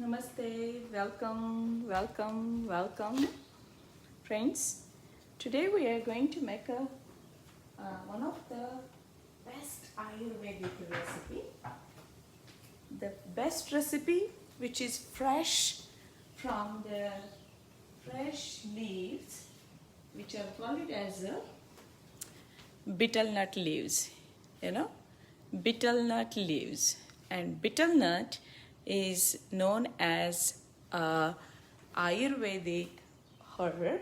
Namaste, welcome, friends. Today we are going to make one of the best Ayurvedic recipe. The best recipe, which is fresh from the fresh leaves, which are called as betel nut leaves. Betel nut leaves, and betel nut is known as Ayurvedic herb,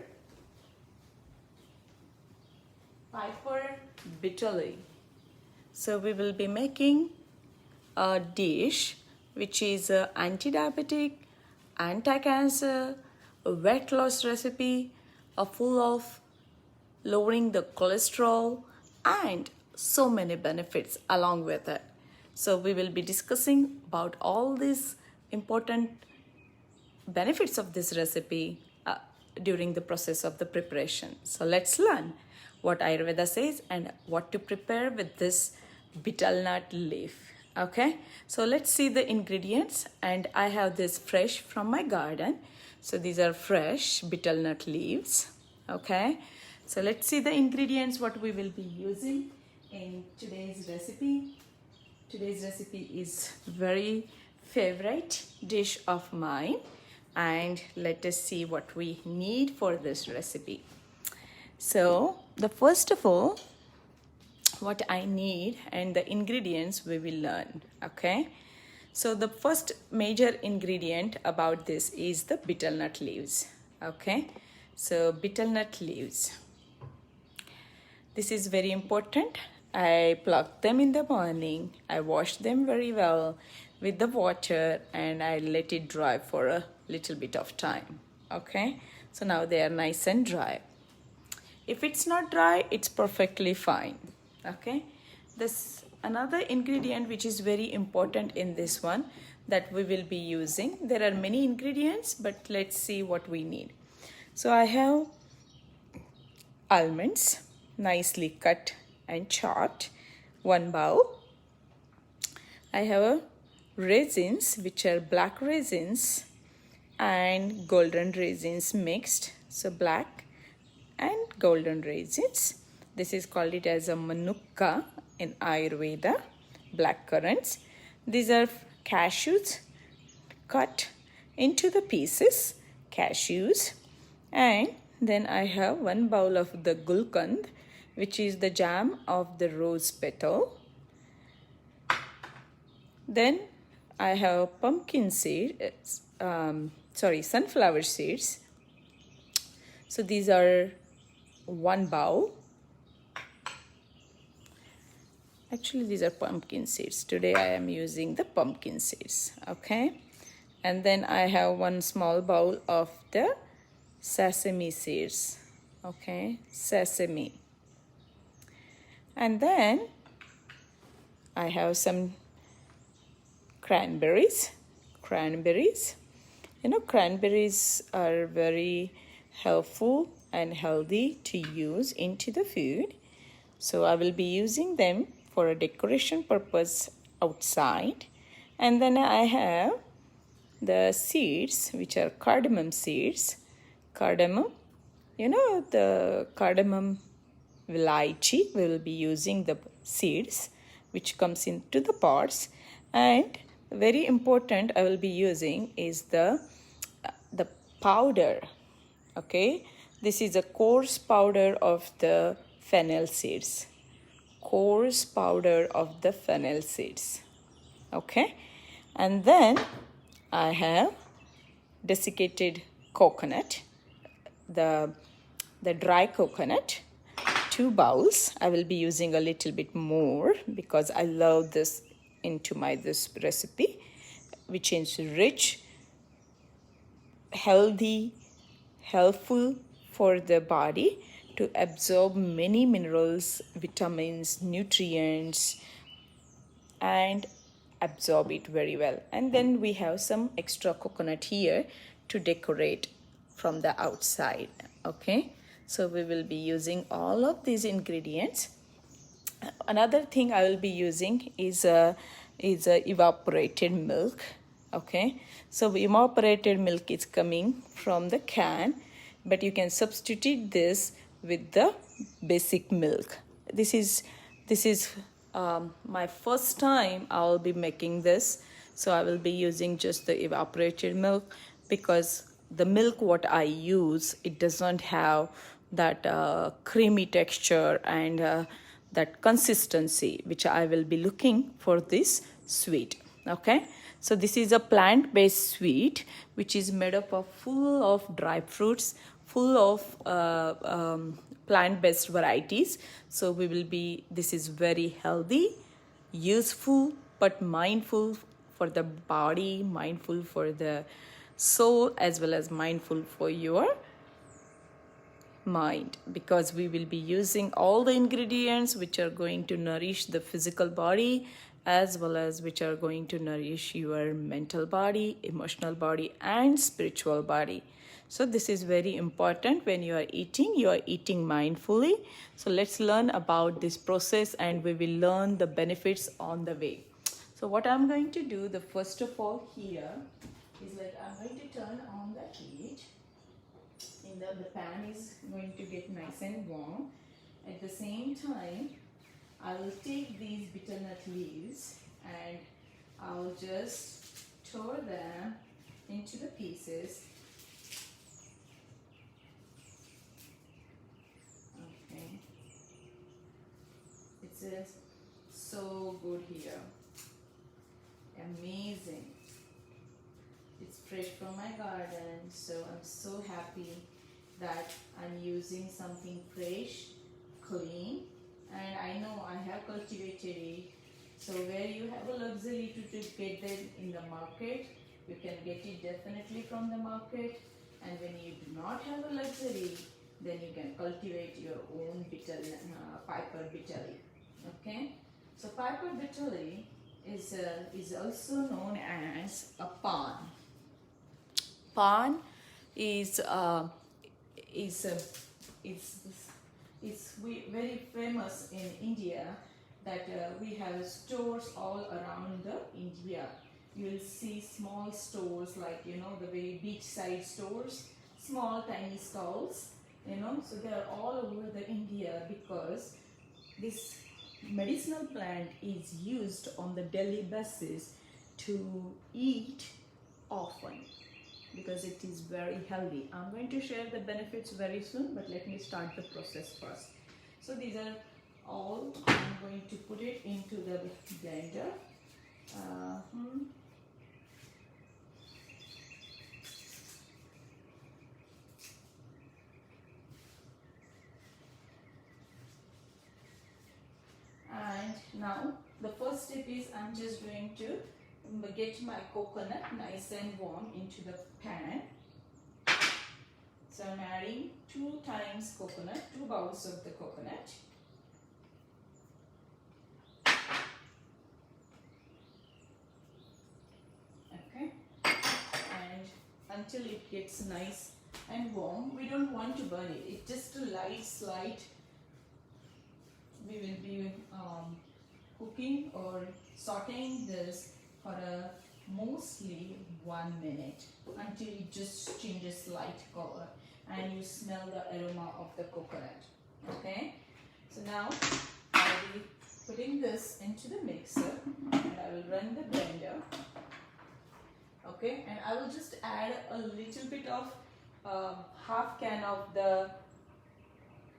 Piper bitterly. So we will be making a dish which is anti-diabetic, anti-cancer, a weight loss recipe, full of lowering the cholesterol and so many benefits along with it. So we will be discussing about all these important benefits of this recipe during the process of the preparation. So let's learn what Ayurveda says and what to prepare with this betel nut leaf. Okay, so let's see the ingredients, and I have this fresh from my garden. So these are fresh betel nut leaves. Okay, so let's see the ingredients what we will be using in today's recipe. Today's recipe is very favorite dish of mine, and let us see what we need for this recipe. So the first of all, what I need and the ingredients we will learn. Okay, so the first major ingredient about this is the betel nut leaves. Okay, so betel nut leaves, this is very important. I pluck them in the morning, I wash them very well with the water, and I let it dry for a little bit of time. Okay, so now they are nice and dry. If it's not dry, it's perfectly fine. Okay, this another ingredient which is very important in this one that we will be using. There are many ingredients, but let's see what we need. So I have almonds nicely cut and chopped, 1 bowl. I have raisins, which are black raisins and golden raisins mixed, so black and golden raisins. This is called it as a manukka in Ayurveda, black currants. These are cashews cut into the pieces, cashews. And then I have 1 bowl of the gulkand, which is the jam of the rose petal. Then I have pumpkin seeds, sunflower seeds. So these are 1 bowl. Actually, these are pumpkin seeds. Today I am using the pumpkin seeds. Okay, and then I have 1 small bowl of the sesame seeds. Okay, sesame. And then I have some cranberries. Cranberries are very helpful and healthy to use into the food. So I will be using them for a decoration purpose outside. And then I have the seeds, which are cardamom seeds. Cardamom, the cardamom Vilaichi, we will be using the seeds which comes into the pots. And very important I will be using is the powder. Okay, this is a coarse powder of the fennel seeds. Coarse powder of the fennel seeds. Okay, and then I have desiccated coconut, the dry coconut, 2 bowls. I will be using a little bit more because I love this into this recipe, which is rich, healthy, helpful for the body to absorb many minerals, vitamins, nutrients, and absorb it very well. And then we have some extra coconut here to decorate from the outside. Okay, so we will be using all of these ingredients. Another thing I will be using is evaporated milk. Okay, so evaporated milk is coming from the can, but you can substitute this with the basic milk. This is my first time I will be making this, so I will be using just the evaporated milk, because the milk what I use, it doesn't have that creamy texture and that consistency which I will be looking for this sweet. Okay, so this is a plant-based sweet which is made up of full of dry fruits, full of plant-based varieties. So this is very healthy, useful, but mindful for the body, mindful for the soul, as well as mindful for your mind, because we will be using all the ingredients which are going to nourish the physical body, as well as which are going to nourish your mental body, emotional body, and spiritual body. So this is very important. When you are eating mindfully. So let's learn about this process, and we will learn the benefits on the way. So what I'm going to do, the first of all here is, like, I'm going to turn on the heat. The pan is going to get nice and warm. At the same time, I will take these bitternut leaves and I'll just tore them into the pieces. Okay, it's so good here, amazing. It's fresh from my garden, so I'm so happy that I'm using something fresh, clean, and I know I have cultivated it. So where you have a luxury to get them in the market, you can get it definitely from the market. And when you do not have a luxury, then you can cultivate your own Piper Bitterly. Okay, so Piper Bitterly is also known as a pan. Pan is is uh, is very famous in India, that we have stores all around the India. You will see small stores, like, the way beachside stores, small tiny stalls, so they are all over the India, because this medicinal plant is used on the daily basis to eat often, because it is very healthy. I'm going to share the benefits very soon, but let me start the process first. So these are all, I'm going to put it into the blender. And now the first step is, I'm just going to get my coconut nice and warm into the pan. So I'm adding 2 times coconut, 2 bowls of the coconut. Okay, and until it gets nice and warm. We don't want to burn it. It's just a light slight. We will be cooking or sauteing this for mostly 1 minute, until it just changes light color and you smell the aroma of the coconut. Okay, so now I will be putting this into the mixer and I will run the blender. Okay, and I will just add a little bit of half can of the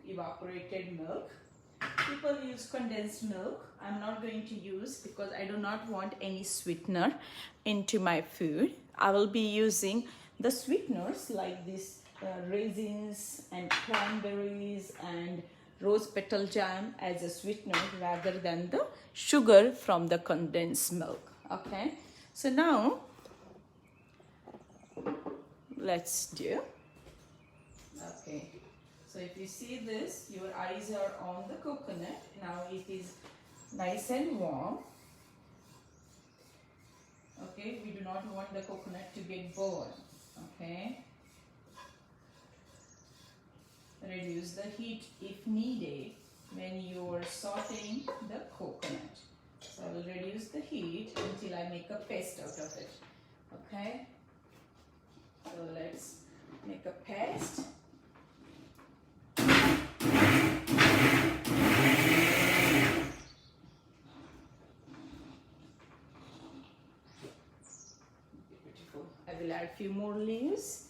evaporated milk. People use condensed milk. I'm not going to use, because I do not want any sweetener into my food. I will be using the sweeteners like this raisins and cranberries and rose petal jam as a sweetener, rather than the sugar from the condensed milk. Okay, so now let's do. Okay, so if you see this, your eyes are on the coconut. Now it is nice and warm. Okay, we do not want the coconut to get burned. Okay, reduce the heat if needed when you are sauteing the coconut. So I will reduce the heat until I make a paste out of it. Okay, so let's make a paste. Beautiful. I will add a few more leaves.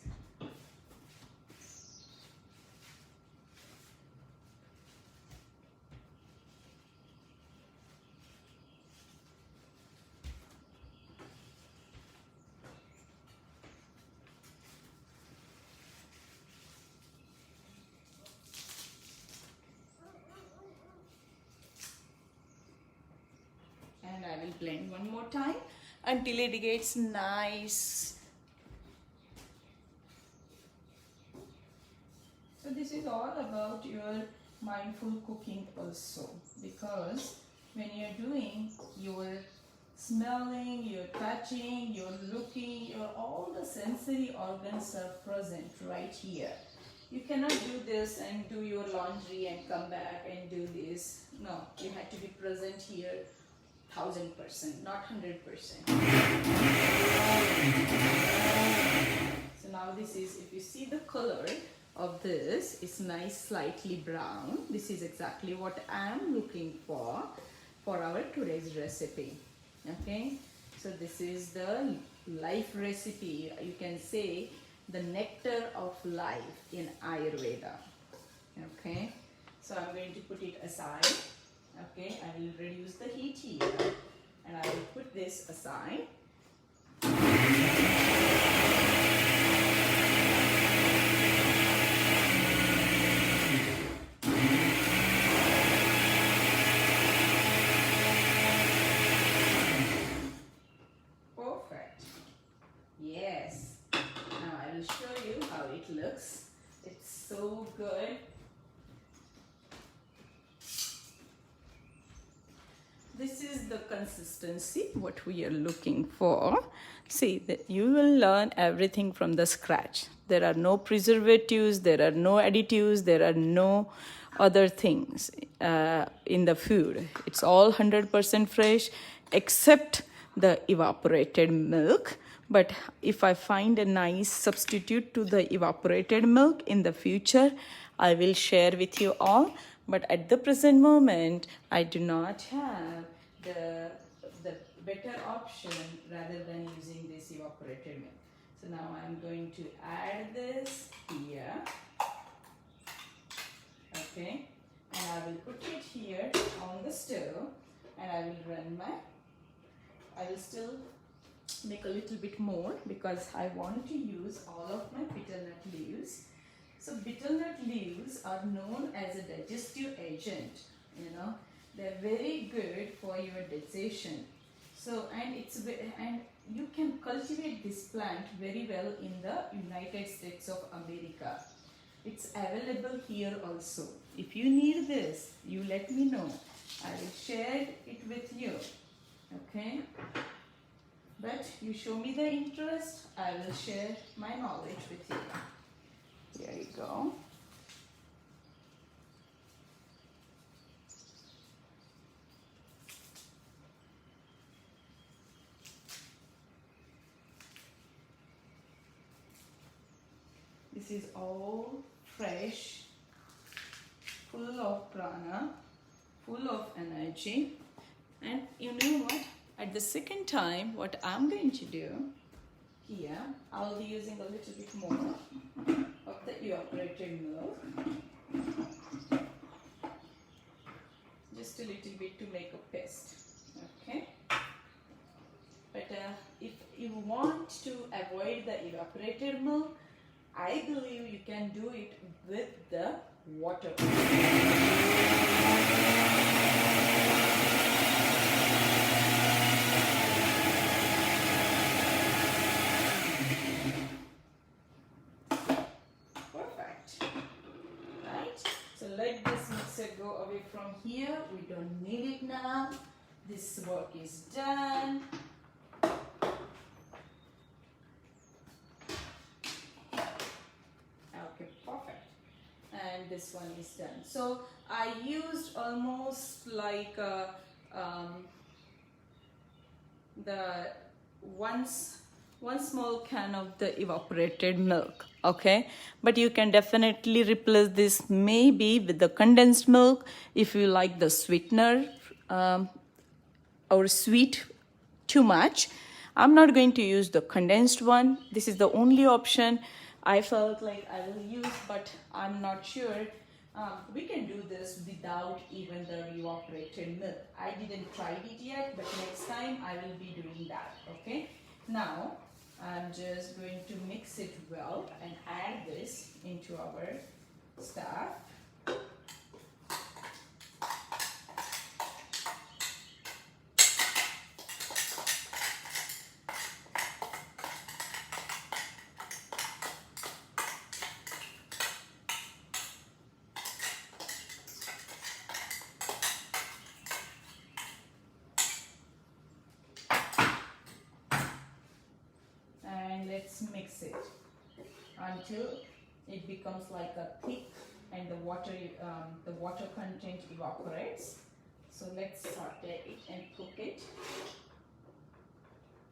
And I will blend one more time until it gets nice. So this is all about your mindful cooking also, because when you're doing your smelling, your touching, your looking, your all the sensory organs are present right here. You cannot do this and do your laundry and come back and do this. No, you have to be present here 1000%, not 100%. So now this is, if you see the color of this, it's nice slightly brown. This is exactly what I am looking for our today's recipe. Okay, so this is the life recipe. You can say the nectar of life in Ayurveda. Okay, so I'm going to put it aside. Okay, I will reduce the heat here and I will put this aside. Perfect. Yes. Now I will show you how it looks. It's so good. This is the consistency what we are looking for. See, that you will learn everything from the scratch. There are no preservatives, there are no additives, there are no other things in the food. It's all 100% fresh except the evaporated milk. But if I find a nice substitute to the evaporated milk in the future, I will share with you all. But at the present moment, I do not have the better option rather than using this evaporated milk. So now I'm going to add this here. Okay, and I will put it here on the stove, and I will still make a little bit more because I want to use all of my bitter nut leaves. So bitter nut leaves are known as a digestive agent, you know. They're very good for your digestion. So, and you can cultivate this plant very well in the United States of America. It's available here also. If you need this, you let me know. I will share it with you. Okay? But you show me the interest, I will share my knowledge with you. There you go. This is all fresh, full of prana, full of energy. And you know what? At the second time, what I'm going to do here, I'll be using a little bit more of the evaporated milk. Just a little bit to make a paste. Okay? But if you want to avoid the evaporated milk, I believe you can do it with the water. Perfect. Right? So let this mixer go away from here. We don't need it now. This work is done. Okay, perfect. And this one is done. So I used almost like the once one small can of the evaporated milk. Okay, but you can definitely replace this maybe with the condensed milk if you like the sweetener or sweet too much. I'm not going to use the condensed one. This is the only option I felt like I will use, but I'm not sure. We can do this without even the evaporated milk. I didn't try it yet, but next time I will be doing that. Okay, now I'm just going to mix it well and add this into our stuff. Let's mix it until it becomes like a thick and the water content evaporates. So let's saute it and cook it.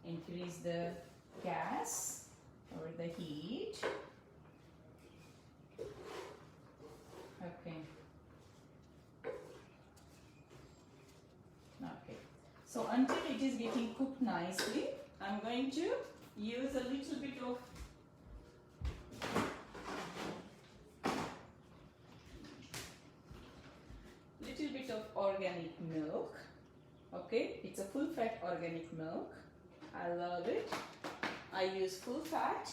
Increase the gas or the heat. Okay. Okay. So until it is getting cooked nicely, I'm going to use a little bit of organic milk. Okay, it's a full fat organic milk. I love it. I use full fat.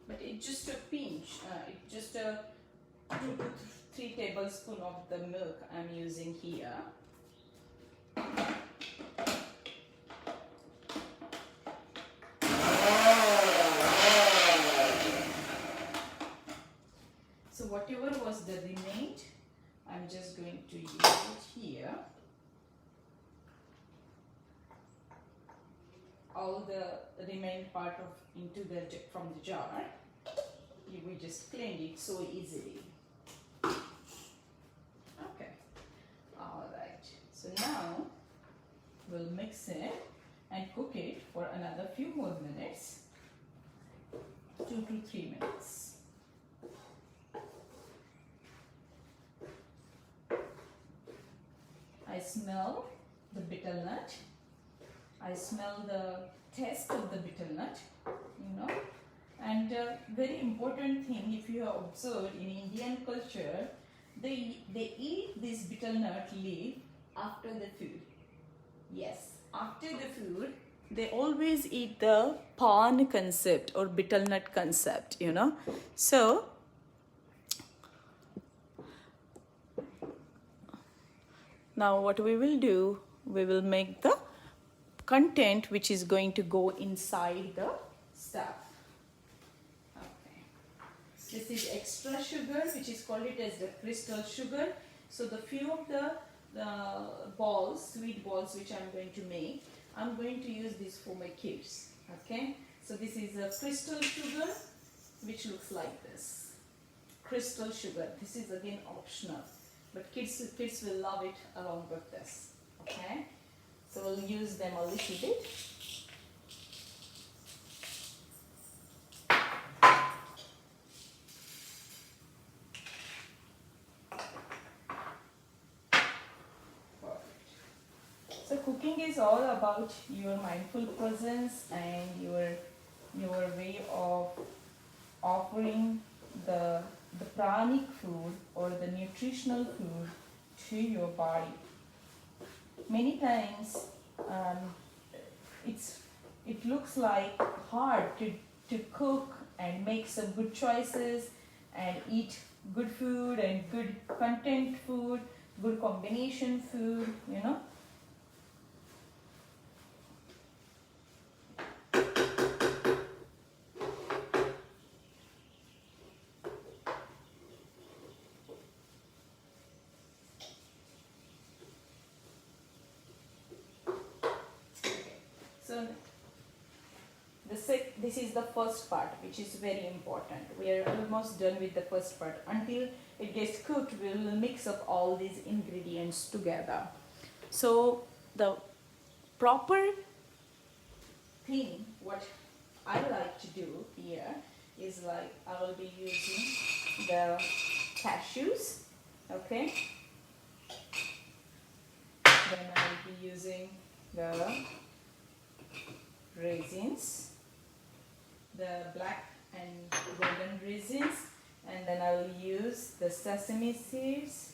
But it's just a pinch. It's just a 2 to 3 tablespoons of the milk I'm using here. So whatever was the remained, I'm just going to use it here. All the remained part of from the jar, we just cleaned it so easily. Okay, all right. So now we'll mix it and cook it for another few more minutes, 2 to 3 minutes. I smell the bitter nut. I smell the taste of the bitter nut, And very important thing, if you have observed in Indian culture, they eat this bitter nut leaf after the food. Yes, after the food, they always eat the pan concept or bitter nut concept, So, now what we will do, we will make the content which is going to go inside the stuff. Okay. This is extra sugar, which is called it as the crystal sugar. So the few of the balls, sweet balls which I'm going to make, I'm going to use this for my kids. Okay. So this is a crystal sugar which looks like this. Crystal sugar. This is again optional. But kids will love it along with this. Okay. So we'll use them a little bit. Perfect. So cooking is all about your mindful presence and your way of offering the pranic food or the nutritional food to your body. Many times it looks like hard to cook and make some good choices and eat good food and good content food, good combination food, So this is the first part, which is very important. We are almost done with the first part. Until it gets cooked, we will mix up all these ingredients together. So the proper thing what I like to do here is like I will be using the cashews, okay, then I will be using the raisins, the black and golden raisins, and then I will use the sesame seeds,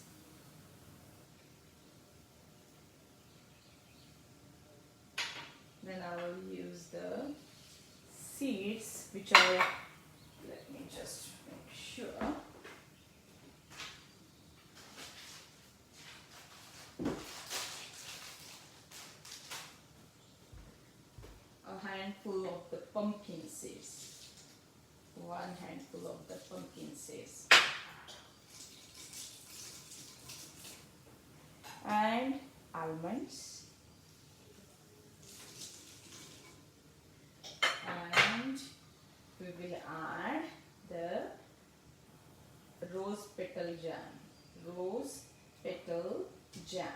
then I will use the seeds which are, let me just make sure, a handful of the pumpkin seeds, one handful of the pumpkin seeds, and almonds, and we will add the rose petal jam, rose petal jam.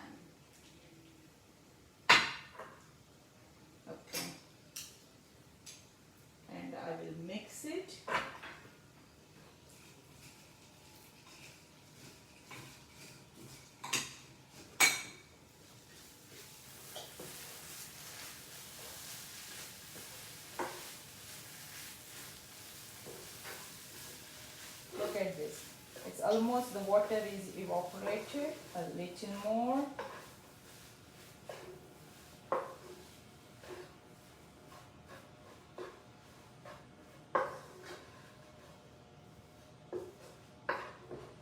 Okay, and I will mix it. Look at this. It's almost, the water is evaporated, a little more.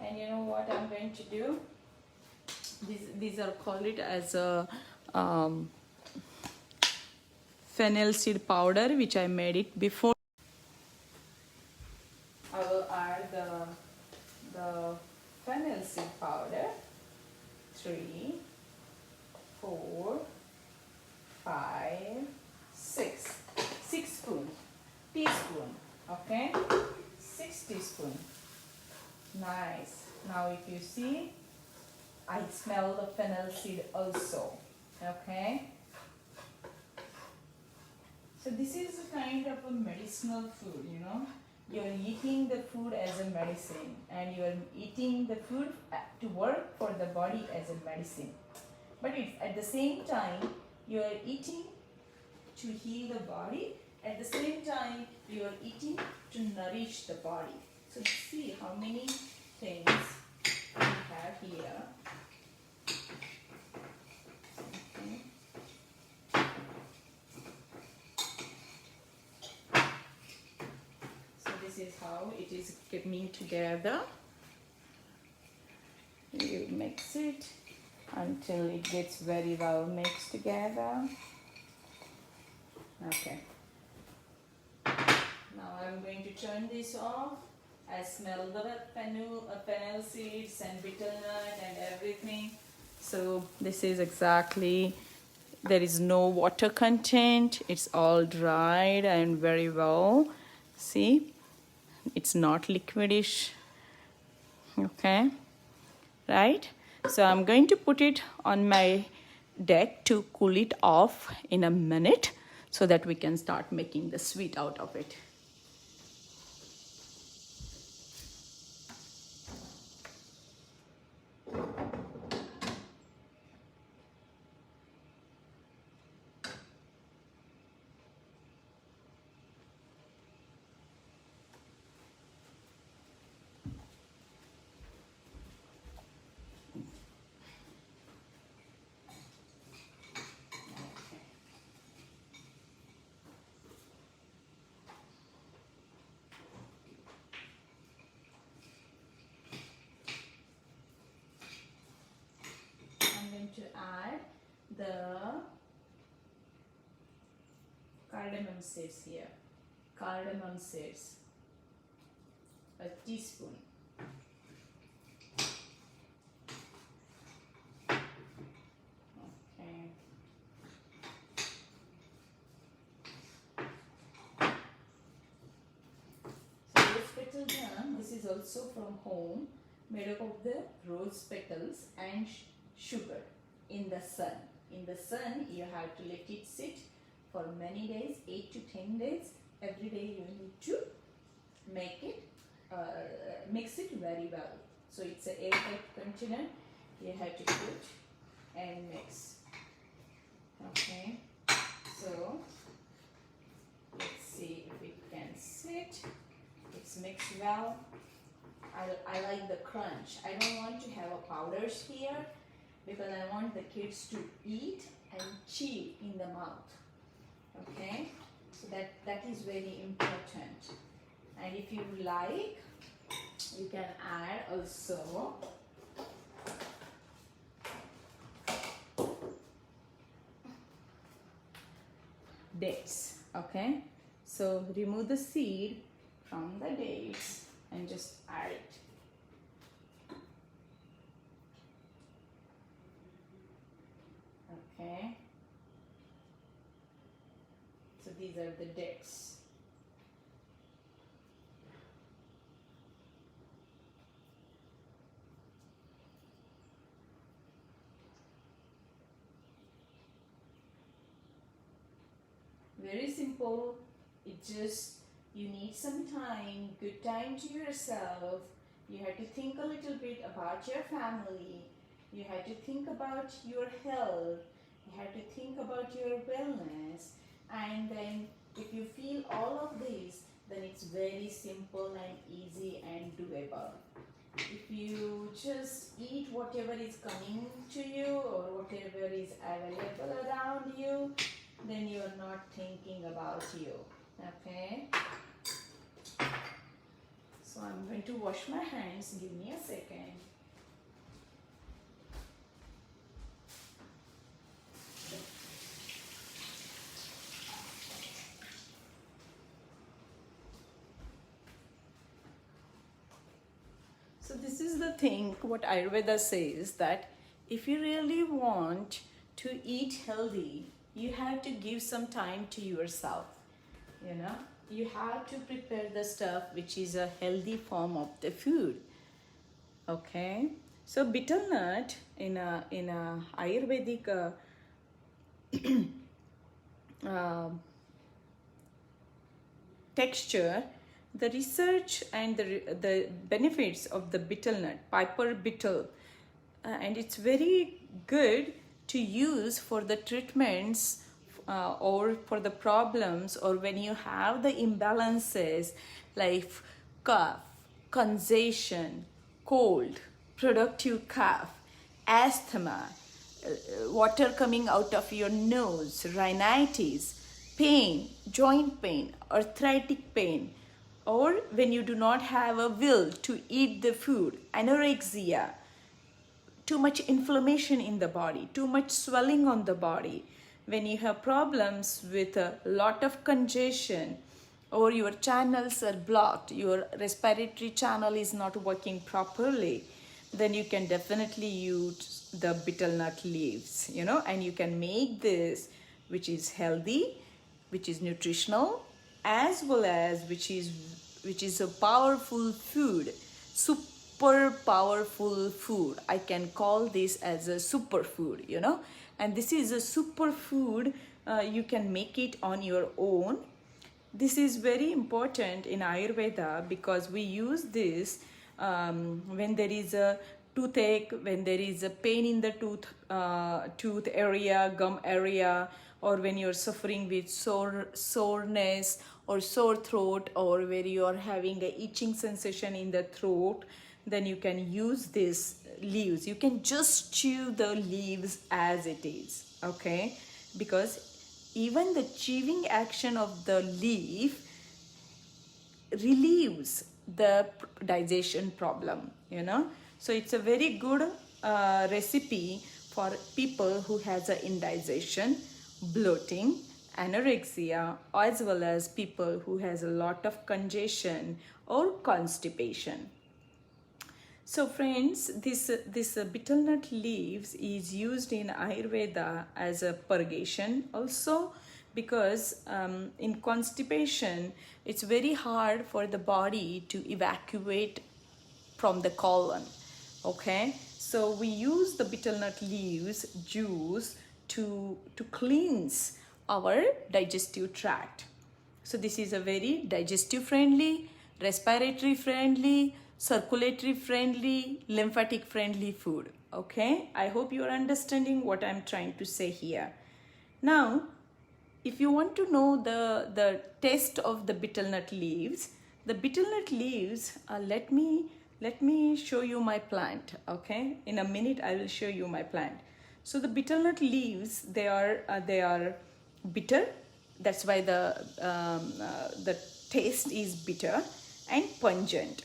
And you know what I'm going to do? These are called it as a fennel seed powder, which I made it before. I will add the fennel seed powder, 3, 4, 5, 6 teaspoon, okay, 6 teaspoon. Nice. Now if you see, I smell the fennel seed also, okay. So this is a kind of a medicinal food, you know. You're eating the food as a medicine, and you're eating the food to work for the body as a medicine. But it's, at the same time, you're eating to heal the body. At the same time, you're eating to nourish the body. So see how many things we have here. Okay. This is how it is coming together. You mix it until it gets very well mixed together. Okay. Now I'm going to turn this off. I smell the fennel seeds and bitter nut and everything. So this is exactly, there is no water content. It's all dried and very well. See? It's not liquidish, okay, right? So I'm going to put it on my deck to cool it off in a minute so that we can start making the sweet out of it. To add the cardamom seeds here. Cardamom seeds, a teaspoon. Okay. So rose petal jam, this is also from home, made up of the rose petals and sugar in the sun. in the sun. You have to let it sit for many days, 8 to 10 days. Every day you need to make it, mix it very well. So it's an airtight container. You have to put and mix. Okay, so let's see if it can sit. It's mixed well. I like the crunch. I don't want to have a powders here because I want the kids to eat and chew in the mouth. Okay, so that is very important. And if you like, you can add also dates. Okay, so remove the seed from the dates and just add it. Okay, so these are the dates. Very simple. It just, you need some time, good time to yourself. You have to think a little bit about your family. You have to think about your health. You have to think about your wellness. And then if you feel all of this, then it's very simple and easy and doable. If you just eat whatever is coming to you or whatever is available around you, then you are not thinking about you. Okay, so I'm going to wash my hands. Give me a second. So this is the thing what Ayurveda says, that if you really want to eat healthy, you have to give some time to yourself. You know, you have to prepare the stuff which is a healthy form of the food. Okay, so betel nut in a Ayurvedic texture, the research and the benefits of the betel nut, piper betel, and it's very good to use for the treatments or for the problems, or when you have the imbalances like cough, congestion, cold, productive cough, asthma, water coming out of your nose, rhinitis, pain, joint pain, arthritic pain, or when you do not have a will to eat the food, anorexia, too much inflammation in the body, too much swelling on the body, when you have problems with a lot of congestion, or your channels are blocked, your respiratory channel is not working properly, then you can definitely use the betel nut leaves, you know, and you can make this, which is healthy, which is nutritional, as well as which is a powerful food, super powerful food. I can call this as a superfood, you know, and this is a superfood. You can make it on your own. This is very important in Ayurveda because we use this when there is a toothache, when there is a pain in the tooth area, gum area, or when you're suffering with soreness or sore throat, or where you are having a itching sensation in the throat, then you can use this leaves. You can just chew the leaves as it is, okay? Because even the chewing action of the leaf relieves the digestion problem, you know. So it's a very good recipe for people who has a indigestion, bloating, anorexia, as well as people who has a lot of congestion or constipation. So friends, this betel nut leaves is used in Ayurveda as a purgation also, because in constipation, it's very hard for the body to evacuate from the colon, okay? So we use the betel nut leaves juice to cleanse our digestive tract. So this is a very digestive friendly, respiratory friendly, circulatory friendly, lymphatic friendly food. Okay, I hope you are understanding what I'm trying to say here. Now, if you want to know the taste of the betel nut leaves, the betel nut leaves, let me show you my plant. Okay, in a minute I will show you my plant. So the betel nut leaves, they are bitter. That's why the taste is bitter and pungent.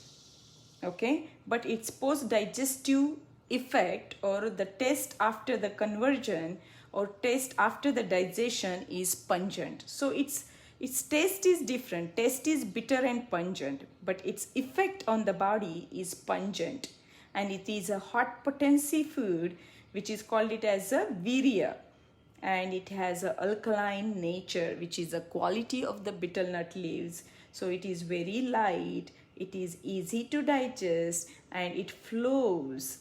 Okay, but its post digestive effect, or the taste after the conversion or taste after the digestion, is pungent. So its taste is different. Taste is bitter and pungent, but its effect on the body is pungent, and it is a hot potency food, which is called it as a virya, and it has a alkaline nature, which is a quality of the betel nut leaves. So it is very light, it is easy to digest, and it flows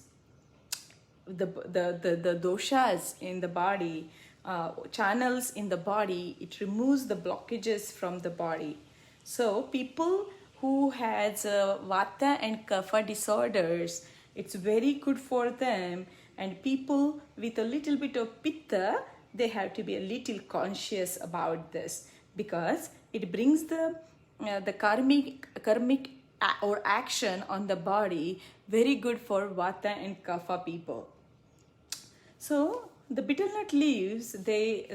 the doshas in the body, channels in the body. It removes the blockages from the body. So people who has vata and kapha disorders, it's very good for them. And people with a little bit of pitta, they have to be a little conscious about this, because it brings the karmic or action on the body, very good for vata and kapha people. So the betel nut leaves, they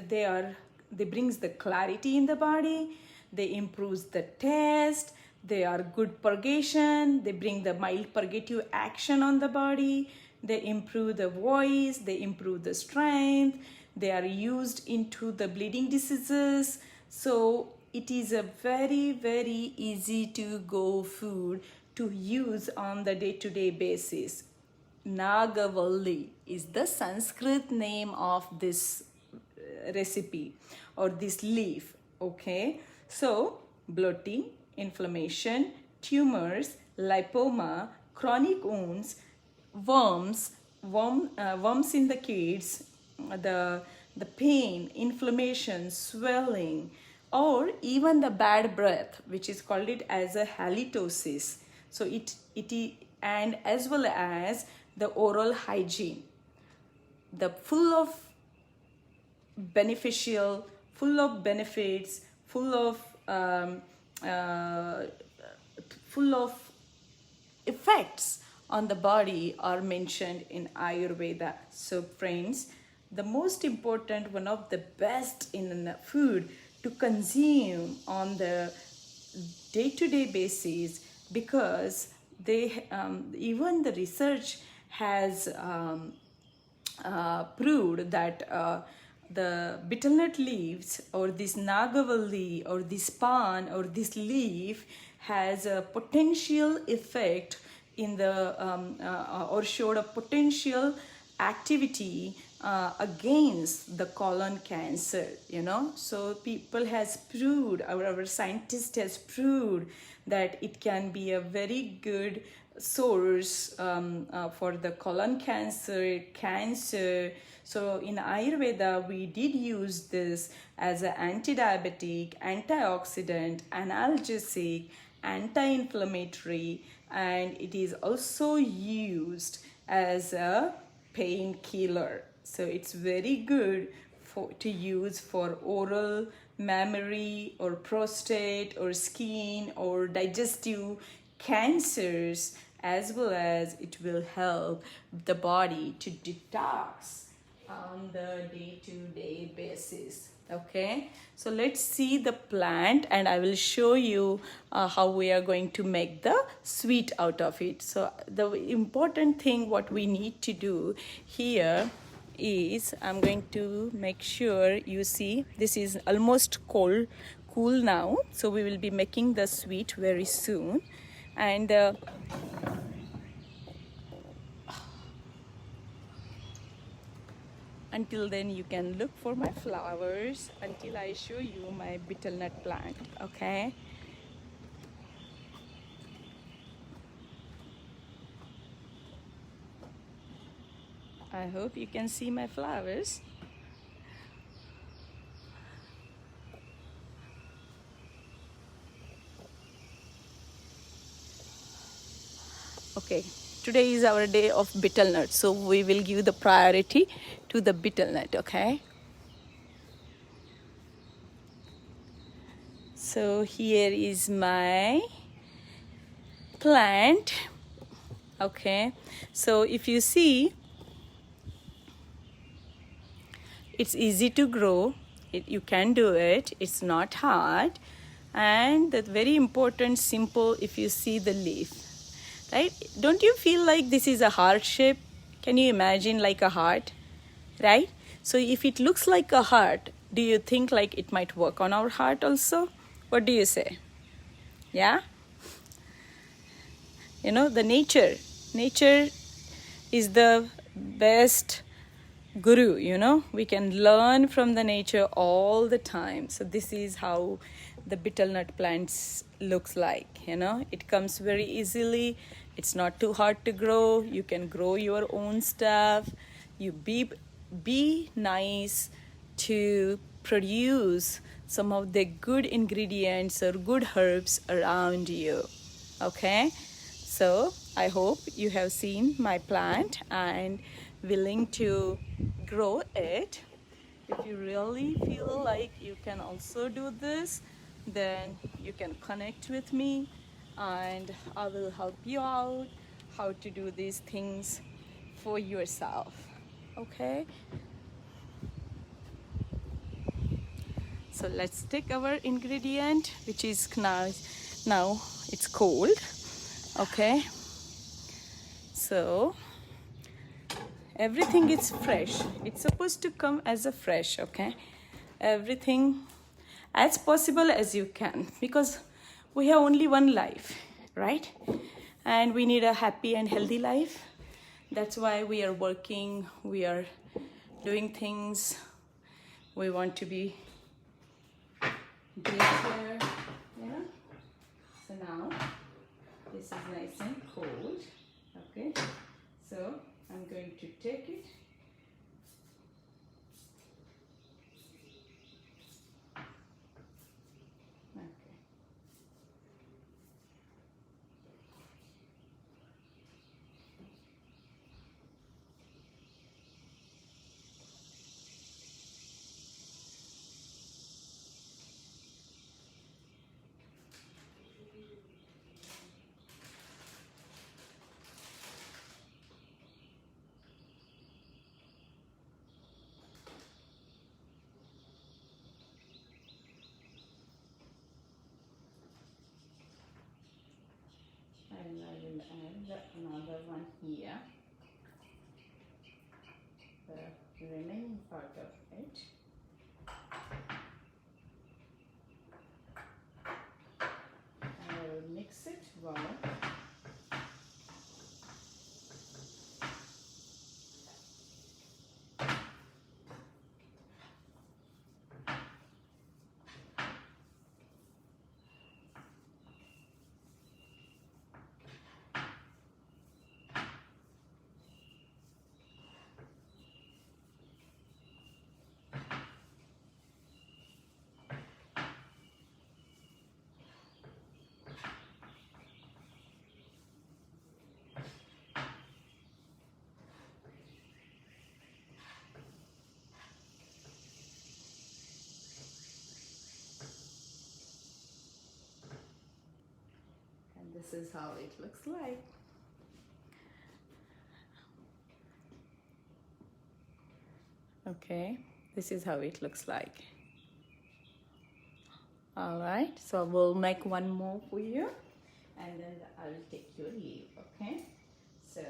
brings the clarity in the body, they improves the taste, they are good purgation, they bring the mild purgative action on the body, they improve the voice, they improve the strength, they are used into the bleeding diseases. So it is a very, very easy to go food to use on the day-to-day basis. Nagavalli is the Sanskrit name of this recipe or this leaf. Okay, so bloating, inflammation, tumors, lipoma, chronic wounds, worms in the kids, the pain, inflammation, swelling, or even the bad breath, which is called it as a halitosis. So and as well as the oral hygiene, the full of beneficial, full of benefits, full of effects on the body are mentioned in Ayurveda. So friends, the most important, one of the best in food to consume on the day-to-day basis, because they even the research has proved that the betel nut leaves, or this nagavalli, or this pan, or this leaf has a potential effect in the or showed a potential activity against the colon cancer, so people has proved, our scientist has proved that it can be a very good source for the colon cancer. So in Ayurveda, we did use this as an anti-diabetic, antioxidant, analgesic, anti-inflammatory, and it is also used as a painkiller. So it's very good to use for oral, mammary, or prostate, or skin, or digestive cancers, as well as it will help the body to detox on the day-to-day basis. Okay, so let's see the plant, and I will show you how we are going to make the sweet out of it. So the important thing what we need to do here is, I'm going to make sure you see this is almost cool now, so we will be making the sweet very soon. And until then, you can look for my flowers until I show you my betel nut plant. Okay, I hope you can see my flowers. Okay, today is our day of betel nut, so we will give the priority to the betel nut. Okay, so here is my plant. Okay, so if you see, it's easy to grow. You can do it. It's not hard. And the very important, simple, if you see the leaf, right? Don't you feel like this is a heart shape? Can you imagine like a heart, right? So if it looks like a heart, do you think like it might work on our heart also? What do you say? Yeah? You know, the nature is the best guru, you know. We can learn from the nature all the time. So this is how the betel nut plants looks like, you know. It comes very easily. It's not too hard to grow. You can grow your own stuff. You be nice to produce some of the good ingredients or good herbs around you. Okay, so I hope you have seen my plant and willing to grow it. If you really feel like you can also do this, then you can connect with me and I will help you out how to do these things for yourself. Okay, so let's take our ingredient, which is now it's cold. Okay, so everything is fresh. It's supposed to come as a fresh. Okay, everything as possible as you can, because we have only one life, right? And we need a happy and healthy life. That's why we are working, we are doing things. We want to be greater, yeah. So now this is nice and cold. Okay, so I'm going to take it. Okay. And I will add another one here, the remaining part of it. And I will mix it well. This is how it looks like. Okay, this is how it looks like. All right, so we'll make one more for you and then I will take your leave. Okay, so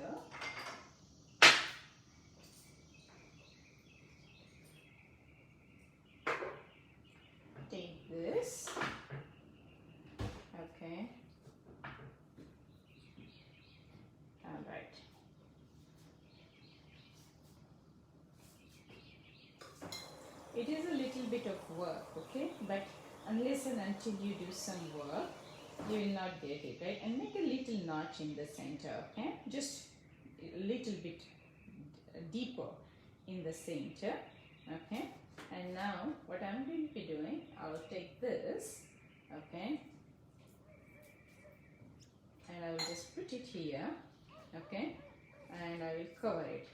take this. Okay, all right. It is a little bit of work, okay, but unless and until you do some work, you will not get it, right? And make a little notch in the center, okay, just a little bit deeper in the center. Okay, and now what I'm going to be doing, I'll take this, okay, and I will just put it here. Okay, and I will cover it.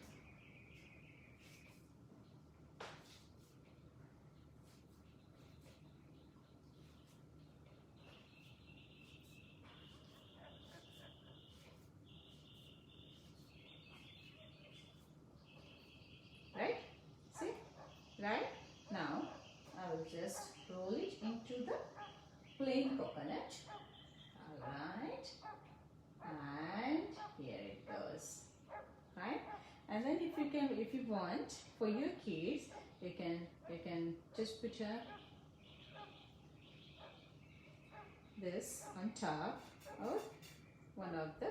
Right? See? Right? Now I will just roll it into the plain coconut. Alright. And here it goes. Right? And then if you want, for your kids, you can just put this on top or one of the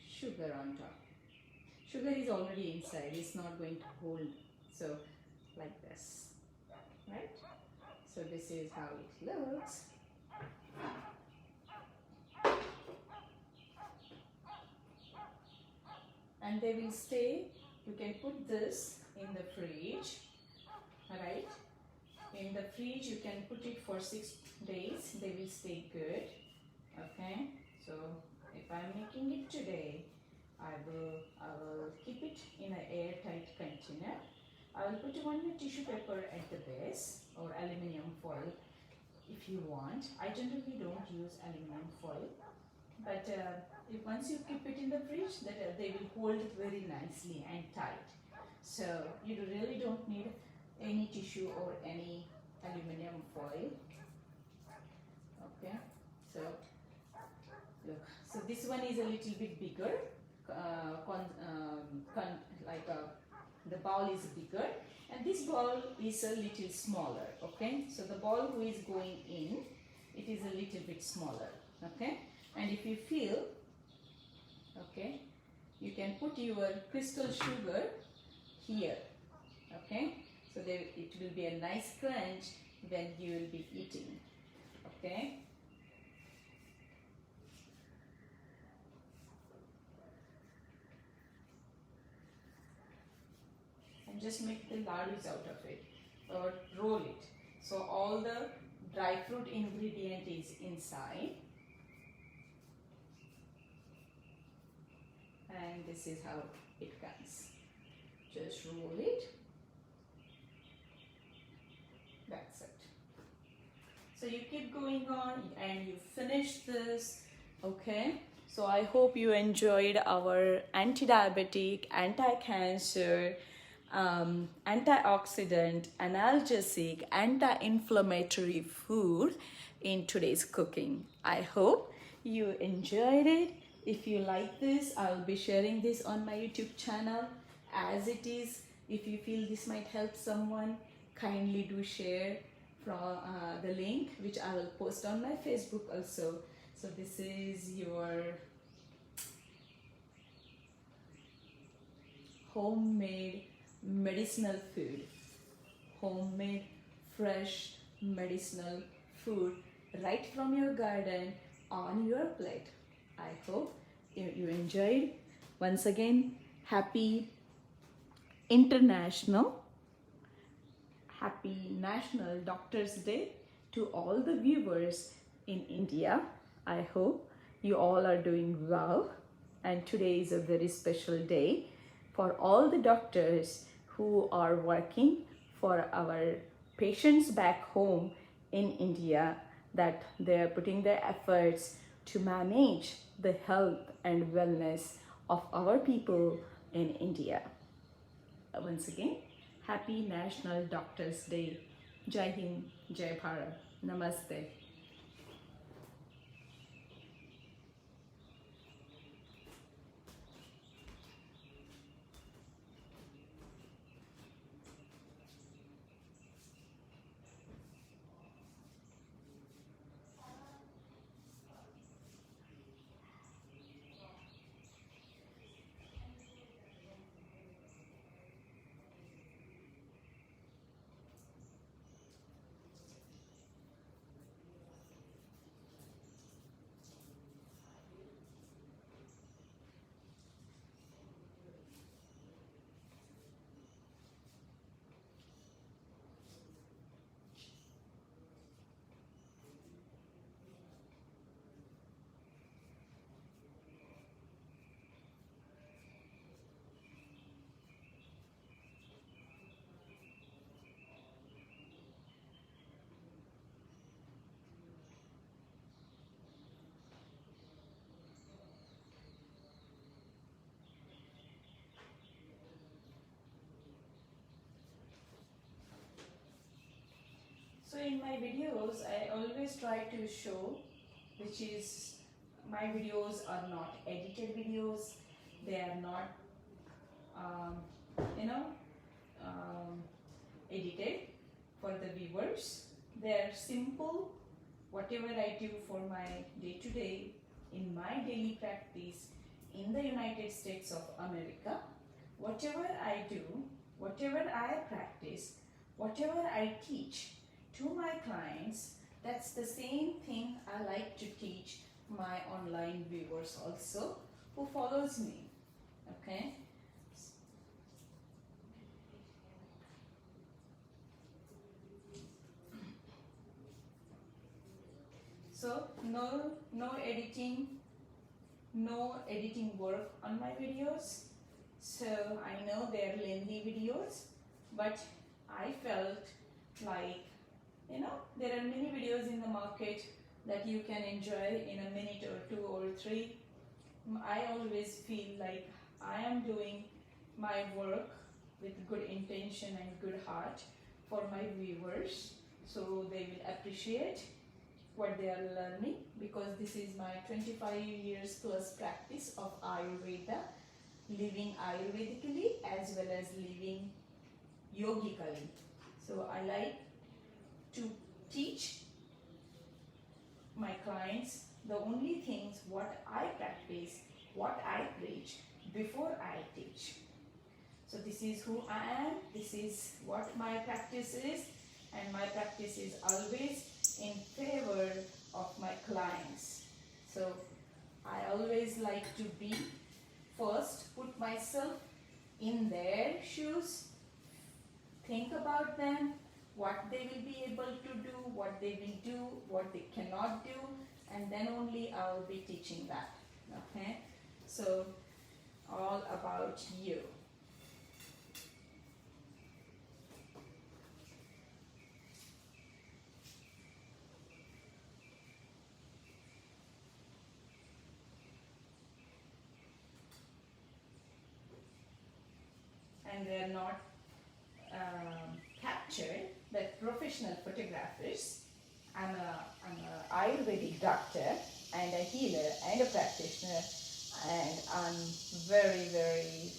sugar on top. Sugar is already inside, it's not going to hold. So like this, right? So this is how it looks. And they will stay, you can put this in the fridge, right? In the fridge you can put it for 6 days, they will stay good. Okay, so if I'm making it today, I will keep it in an airtight container. I will put one tissue paper at the base or aluminum foil if you want. I generally don't use aluminum foil, but if once you keep it in the fridge, that they will hold it very nicely and tight. So you really don't need any tissue or any aluminum foil. Okay, so look, so this one is a little bit bigger, the ball is bigger, and this ball is a little smaller. Okay, so the ball who is going in, it is a little bit smaller. Okay, and if you feel, okay, you can put your crystal sugar here. Okay, so it will be a nice crunch when you will be eating. Okay. And just make the ladus out of it or roll it. So all the dry fruit ingredient is inside. And this is how it comes. Just roll it. That's it. So you keep going on and you finish this. Okay. So I hope you enjoyed our anti-diabetic, anti-cancer, antioxidant, analgesic, anti-inflammatory food in today's cooking. I hope you enjoyed it. If you like this, I'll be sharing this on my YouTube channel as it is. If you feel this might help someone, kindly do share from the link, which I will post on my Facebook also. So this is your homemade medicinal food, homemade fresh medicinal food right from your garden on your plate. I hope you enjoyed. Once again, happy National Doctors Day to all the viewers in India. I hope you all are doing well, and today is a very special day for all the doctors who are working for our patients back home in India, that they are putting their efforts to manage the health and wellness of our people in India. Once again, happy National Doctors Day. Jai Hind, Jai Bharat. Namaste. in my videos, I always try to show, which is my videos are not edited videos. They are not, um, you know, edited for the viewers. They are simple. Whatever I do for my day-to-day, in my daily practice in the United States of America, whatever I do, whatever I practice, whatever I teach to my clients, that's the same thing I like to teach my online viewers also who follows me. Okay. So no editing work on my videos. So I know they're lengthy videos, but I felt like, you know, there are many videos in the market that you can enjoy in a minute or 2 or 3. I always feel like I am doing my work with good intention and good heart for my viewers, so they will appreciate what they are learning, because this is my 25 years plus practice of Ayurveda, living Ayurvedically as well as living yogically. So I like to teach my clients the only things what I practice, what I preach before I teach. So this is who I am, this is what my practice is, and my practice is always in favor of my clients. So I always like to be first, put myself in their shoes, think about them, what they will be able to do, what they will do, what they cannot do, and then only I will be teaching that. Okay, so all about you. And they are not captured by professional photographers. I'm a Ayurvedic doctor and a healer and a practitioner, and I'm very, very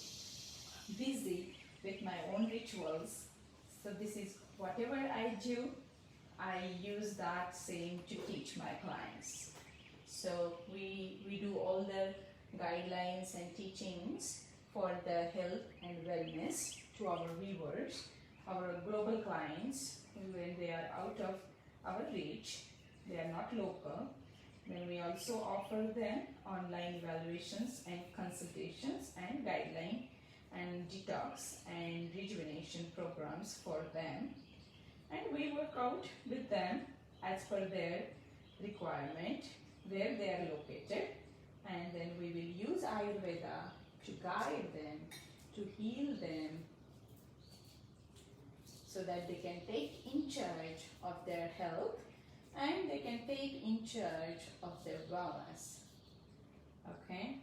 busy with my own rituals. So this is whatever I do, I use that same to teach my clients. So we do all the guidelines and teachings for the health and wellness to our viewers, our global clients, when they are out of our reach, they are not local. Then we also offer them online evaluations and consultations and guideline and detox and rejuvenation programs for them. And we work out with them as per their requirement, where they are located, and then we will use Ayurveda to guide them, to heal them, so that they can take in charge of their health and they can take in charge of their wellness. Okay?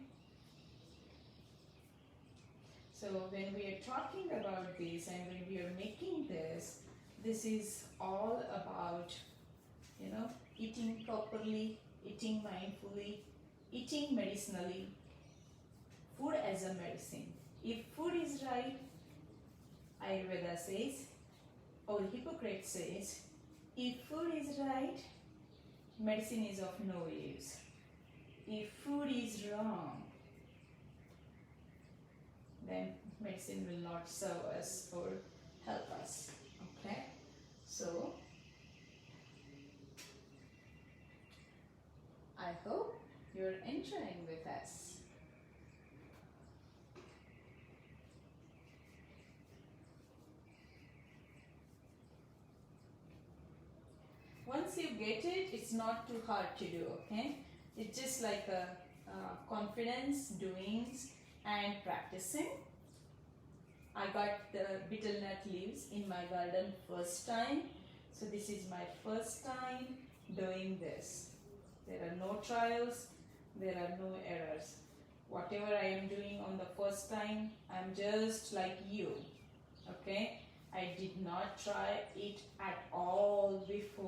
So when we are talking about this and when we are making this, this is all about, you know, eating properly, eating mindfully, eating medicinally, food as a medicine. If food is right, Ayurveda says, or Hippocrates says, if food is right, medicine is of no use. If food is wrong, then medicine will not serve us or help us. Okay? So, I hope you're enjoying with us. Once you get it, it's not too hard to do, okay? It's just like a confidence, doings, and practicing. I got the betel nut leaves in my garden first time. So this is my first time doing this. There are no trials, there are no errors. Whatever I am doing on the first time, I'm just like you, okay? I did not try it at all before.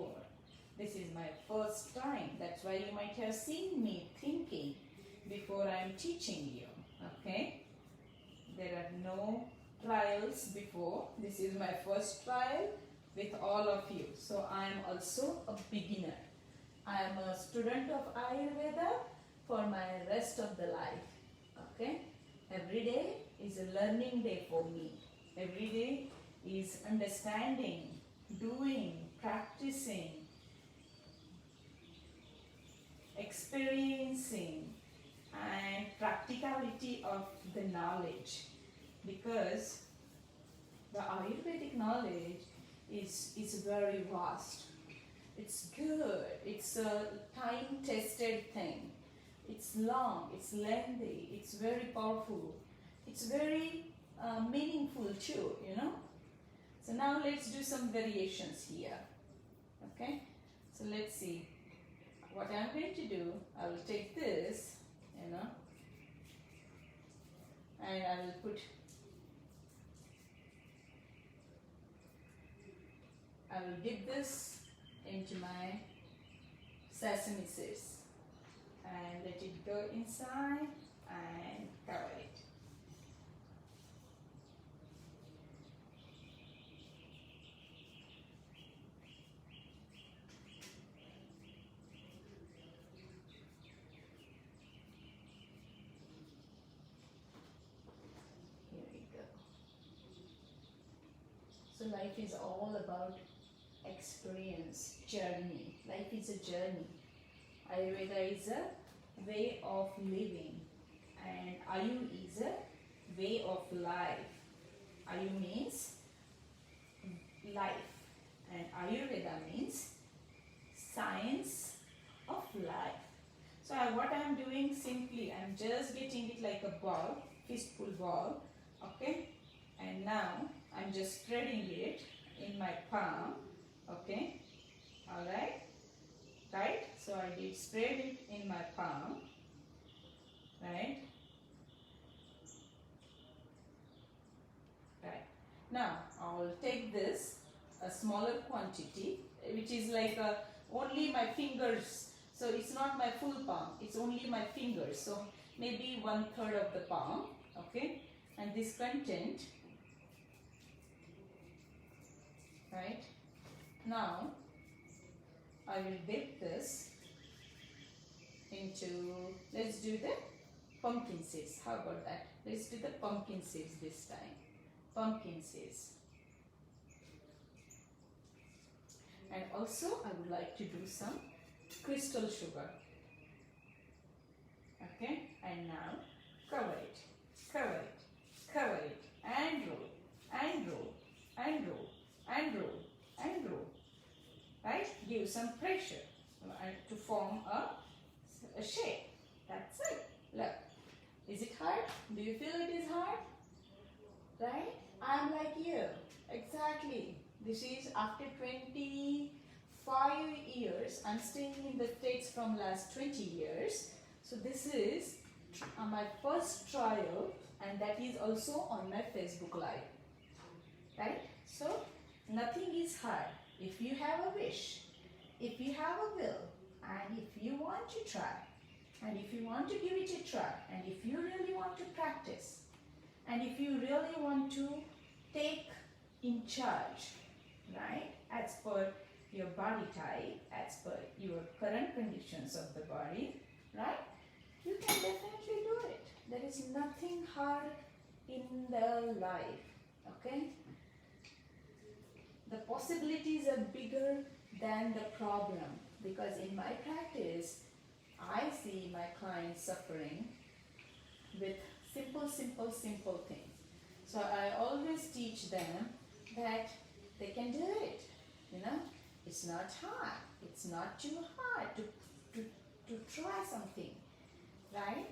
This is my first time. That's why you might have seen me thinking before I am teaching you. Okay? There are no trials before. This is my first trial with all of you. So I am also a beginner. I am a student of Ayurveda for my rest of the life. Okay? Every day is a learning day for me. Every day is understanding, doing, practicing, experiencing, and practicality of the knowledge, because the Ayurvedic knowledge is very vast. It's good. It's a time-tested thing. It's long. It's lengthy. It's very powerful. It's very meaningful too, you know. So now let's do some variations here. Okay. So let's see. What I'm going to do, I will take this, you know, and I will dip this into my sesame seeds and let it go inside and cover it. Here we go. So life is all about experience, journey. Life is a journey. Ayurveda is a way of living, and Ayu is a way of life. Ayu means life, and Ayurveda means science of life. So what I am doing, simply I am just getting it like a ball, fistful ball, okay, and now I am just spreading it in my palm. Okay, alright, right, so I did spread it in my palm, right, now I will take this, a smaller quantity, which is like only my fingers, so it's not my full palm, it's only my fingers, so maybe 1/3 of the palm, okay, and this content, right. Now, I will dip this into, let's do the pumpkin seeds. How about that? Let's do the pumpkin seeds this time. Pumpkin seeds. And also, I would like to do some crystal sugar. Okay, and now cover it, cover it, cover it, and roll, and roll, and roll, and roll, and roll. Right? Give some pressure to form a shape. That's it. Look. Is it hard? Do you feel it is hard? Right? I'm like you. Exactly. This is after 25 years. I'm staying in the States from last 20 years. So this is my first trial, and that is also on my Facebook Live. Right? So nothing is hard. If you have a wish, if you have a will, and if you want to try, and if you want to give it a try, and if you really want to practice, and if you really want to take in charge, right, as per your body type, as per your current conditions of the body, right, you can definitely do it. There is nothing hard in the life, okay? The possibilities are bigger than the problem, because in my practice, I see my clients suffering with simple things. So I always teach them that they can do it, you know. It's not hard. It's not too hard to try something, right?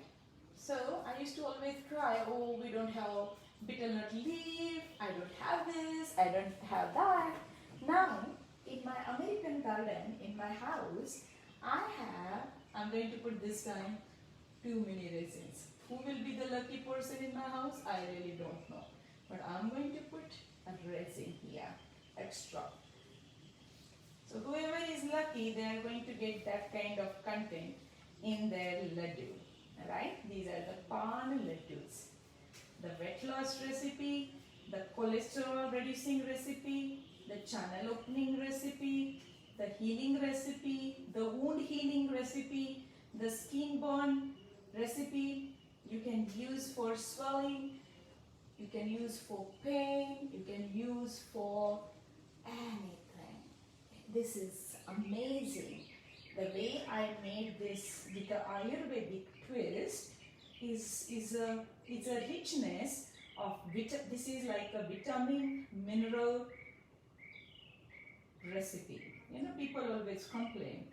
So I used to always cry, oh, we don't have bitter nut leaf, I don't have this, I don't have that. Now, in my American garden, in my house, I'm going to put this time too many resins. Who will be the lucky person in my house? I really don't know. But I'm going to put a resin here, extra. So whoever is lucky, definitely they are going to get that kind of content in their laddu, right? These are the pan laddus. The weight loss recipe, the cholesterol reducing recipe, the channel opening recipe, the healing recipe, the wound healing recipe, the skin burn recipe. You can use for swelling, you can use for pain, you can use for anything. This is amazing. The way I made this with the Ayurvedic twist is a richness of this is like a vitamin mineral recipe. You know, people always complain,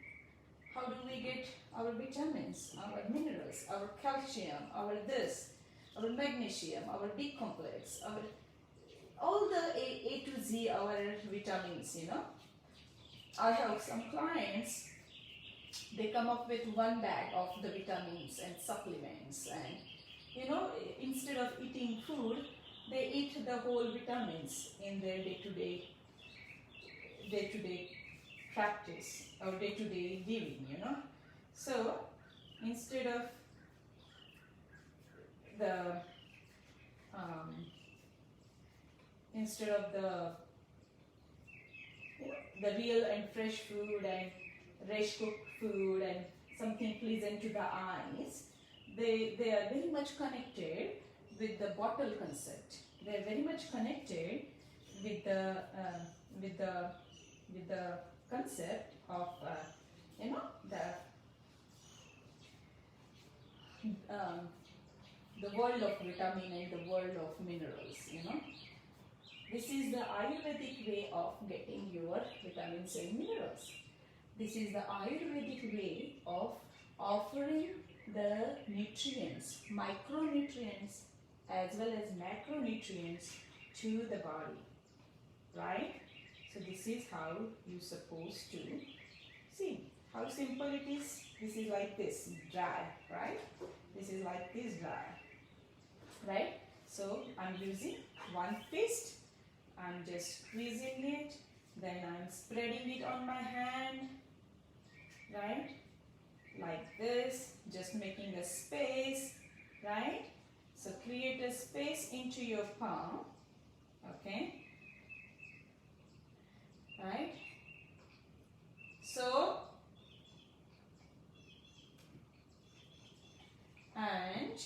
how do we get our vitamins, our minerals, our calcium, our this, our magnesium, our B complex, our all the A to Z, our vitamins, you know. I have some clients, they come up with one bag of the vitamins and supplements, and you know, instead of eating food, they eat the whole vitamins in their day-to-day practice or day-to-day living, you know. So instead of the real and fresh food and fresh cooked food and something pleasant to the eyes, they are very much connected with the bottle concept. They are very much connected with the concept of you know, the world of vitamin and the world of minerals, you know. This is the Ayurvedic way of getting your vitamins and minerals. This is the Ayurvedic way of offering the nutrients, micronutrients as well as macronutrients to the body, right? So this is how you're supposed to see. How simple it is. This is like this, dry, right? This is like this, dry, right? So I'm using one fist. I'm just squeezing it, then I'm spreading it on my hand, right? Like this, just making a space, right? So create a space into your palm, okay? Right? So, and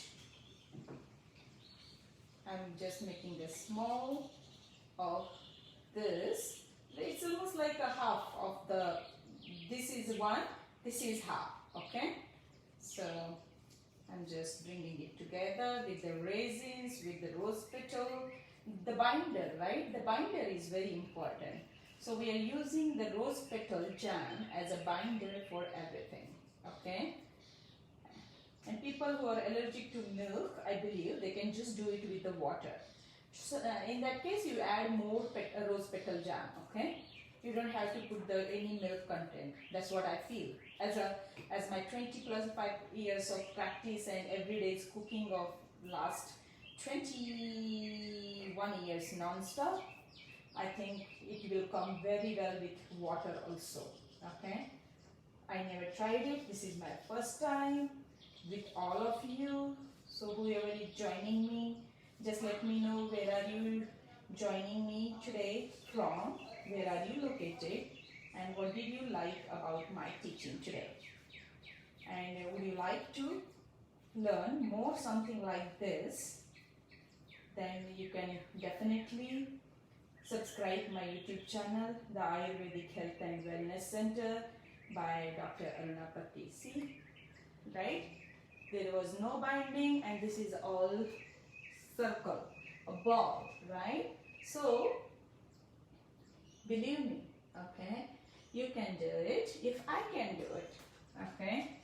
I'm just making a small of this. It's almost like a half of the, this is one, this is half, okay? So I'm just bringing it together with the raisins, with the rose petal, the binder, right? The binder is very important. So we are using the rose petal jam as a binder for everything, okay? And people who are allergic to milk, I believe they can just do it with the water. So in that case, you add more rose petal jam, okay? You don't have to put any milk content. That's what I feel. As my 20+ years of practice and everyday's cooking of last 21 years non-stop, I think it will come very well with water also, okay? I never tried it. This is my first time with all of you. So whoever is joining me, just let me know where are you joining me today from, where are you located, and what did you like about my teaching today. And would you like to learn more something like this, then you can definitely subscribe my YouTube channel, the Ayurvedic Health and Wellness Center by Dr. Arunapati. See, right? There was no binding and this is all circle, a ball, right? So, believe me, okay, you can do it if I can do it, okay?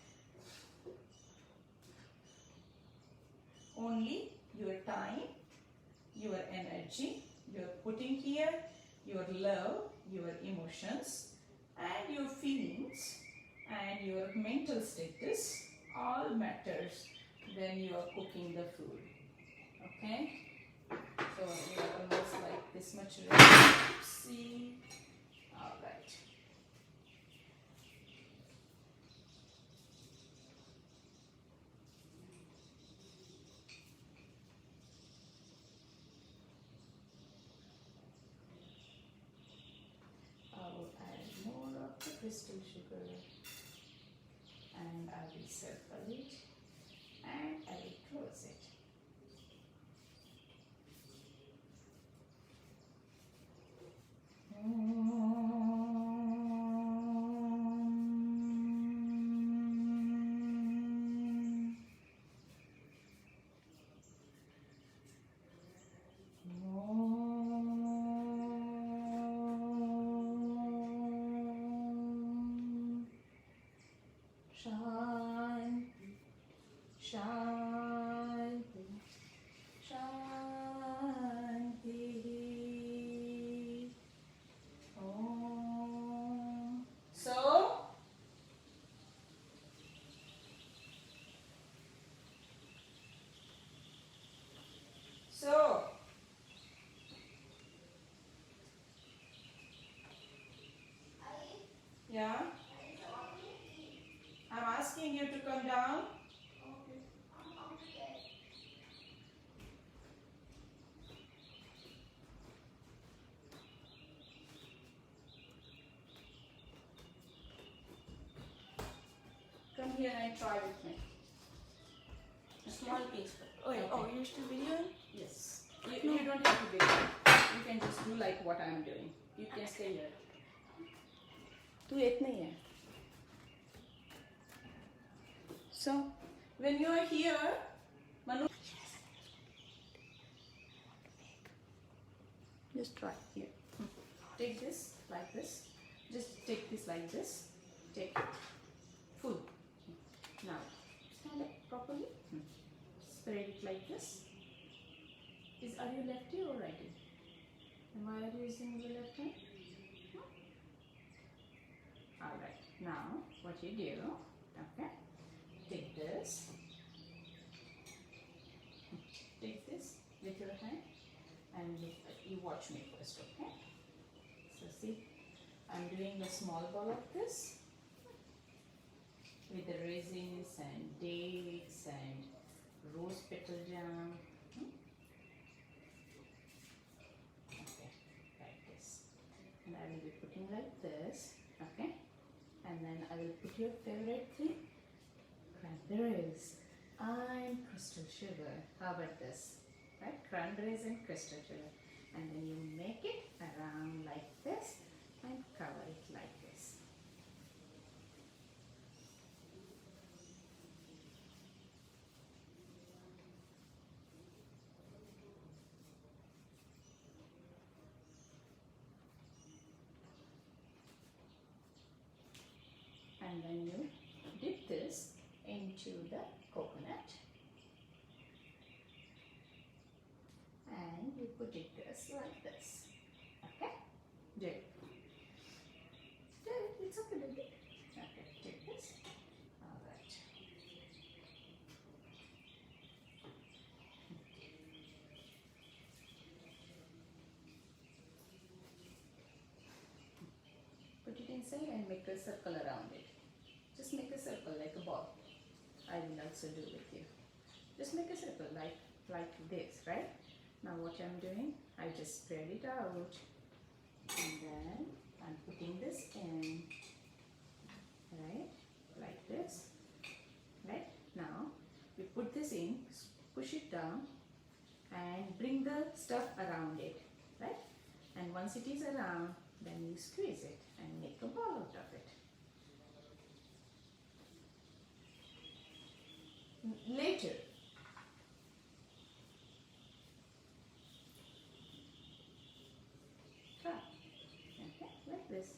Only your time, your energy, you're putting here, your love, your emotions, and your feelings, and your mental status all matters when you are cooking the food, okay? So we are almost like this much ready. See, all right. crystal sugar, and I will circle it and I will close it. Shanti, Shanti, Shanti. Om. So, yeah, I'm asking you to come down. Come here and try with me. A small piece. Oh, yeah. Okay. Oh, you're still videoing? Yes. You don't have to video. You can just do like what I'm doing. You can stay here. तू इतना ही है. So, when you are here, Manu, just try here. Take this like this. Just take this like this. Take it full. Now, stand up properly. Spread it like this. Are you lefty or righty? And why are you using the left hand? Alright, now what you do, okay, take this with your hand and you watch me first, okay? So see, I'm doing a small ball of this with the raisins and dates and rose petal jam. Okay, like this. And I will be putting like this, okay? And then I will put your favorite thing, cranberries and crystal sugar. How about this? Right? Cranberries and crystal sugar. And then you make it around like this and cover it like this. And then you dip this into the coconut and you put it just like this. Okay? Do it. Do it. It's okay, baby. Okay, take this. Alright. Put it inside and make a circle around it. Just make a circle like a ball. I will also do with you. Just make a circle like this, right? Now what I'm doing, I just spread it out and then I'm putting this in, right? Like this, right? Now you put this in, push it down and bring the stuff around it, right? And once it is around, then you squeeze it and make a ball out of it. Later, okay, like this.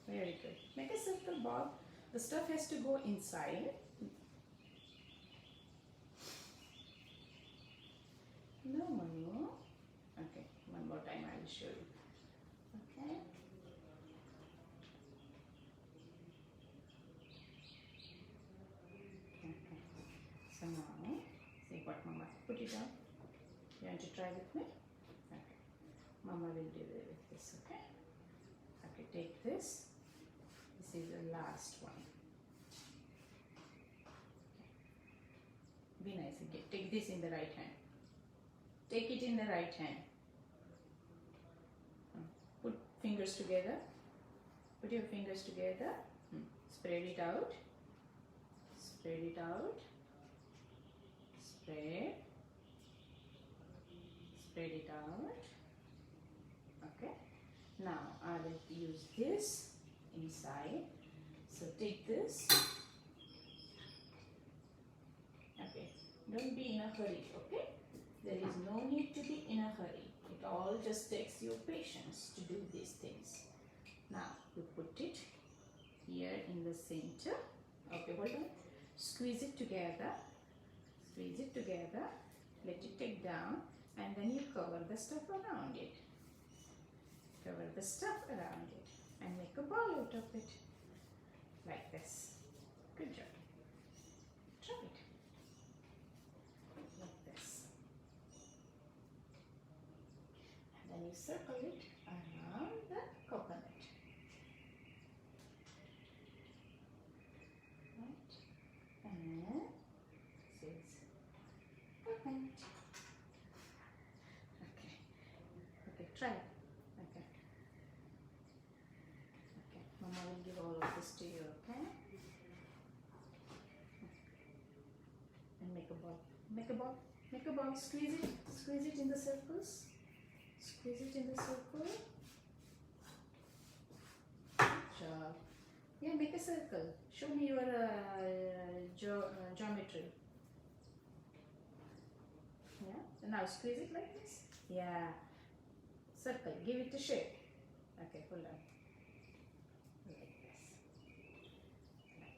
Very good. Make a circle ball. The stuff has to go inside. No, Manu. Okay, one more time I will show you. Okay. So now, see what Mama put it on. You want to try with me? Okay. Mama will do it with this, okay? Okay, take this. This is the last one. Be nice again. Take this in the right hand. Take it in the right hand. Put fingers together Put your fingers together. Spread it out. Spread it out. Spread. Spread it out. Okay. Now I will use this inside. So take this. Okay. Don't be in a hurry. Okay. There is no need to be in a hurry. It all just takes your patience to do these things. Now you put it here in the center. Okay, hold on. Squeeze it together. Squeeze it together. Let it take down, and then you cover the stuff around it. Cover the stuff around it and make a ball out of it. Like this. Good job. Try it. Like this. And then you circle it around the coconut. Right? And says coconut. Okay. Okay, try it. Okay. Okay. Mama will give all of this to you, okay? And make a ball. Make a ball. Make a ball. Squeeze it. Squeeze it in the circles. Squeeze it in the circle. Good job. Yeah, make a circle. Show me your geometry. Yeah. And now squeeze it like this. Yeah. Circle. Give it a shape. Okay, hold on. Like this. Like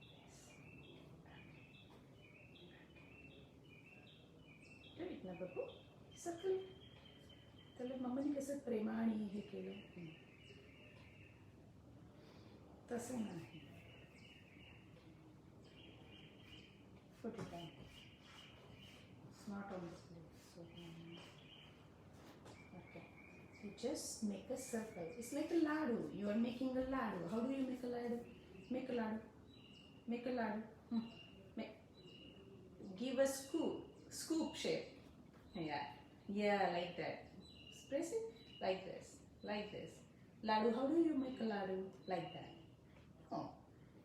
this. Do it now, Babu. Circle it. त्याला मम्मीने कसं प्रेमाने हे केलं तसं नाही. Put it down. It's not on this plate. So, okay. You just make a circle. It's like a laddu. You are making a laddu. How do you make a laddu? Make a laddu. Make a laddu. Give a scoop shape. Yeah. Yeah, like that. Press it like this, like this. Laddu, how do you make a laddu? Like that. Oh,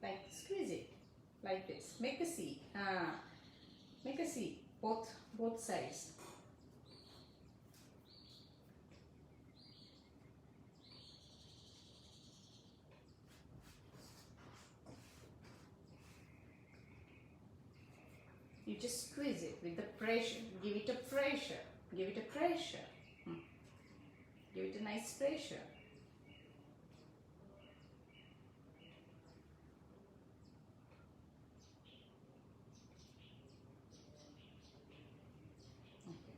like squeeze it, like this. Make a C. Make a C. Both sides. You just squeeze it with the pressure. Give it a pressure. Give it a pressure. Give it a nice pressure. Okay.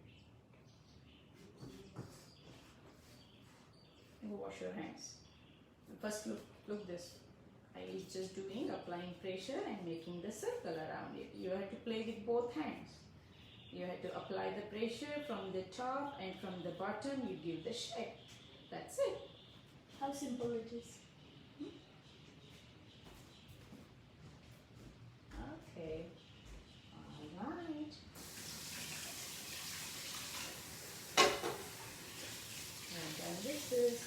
Go wash your hands. First look this. I is just doing applying pressure and making the circle around it. You have to play with both hands. You have to apply the pressure from the top, and from the bottom you give the shape. That's it. How simple it is. Okay. All right. And done with this.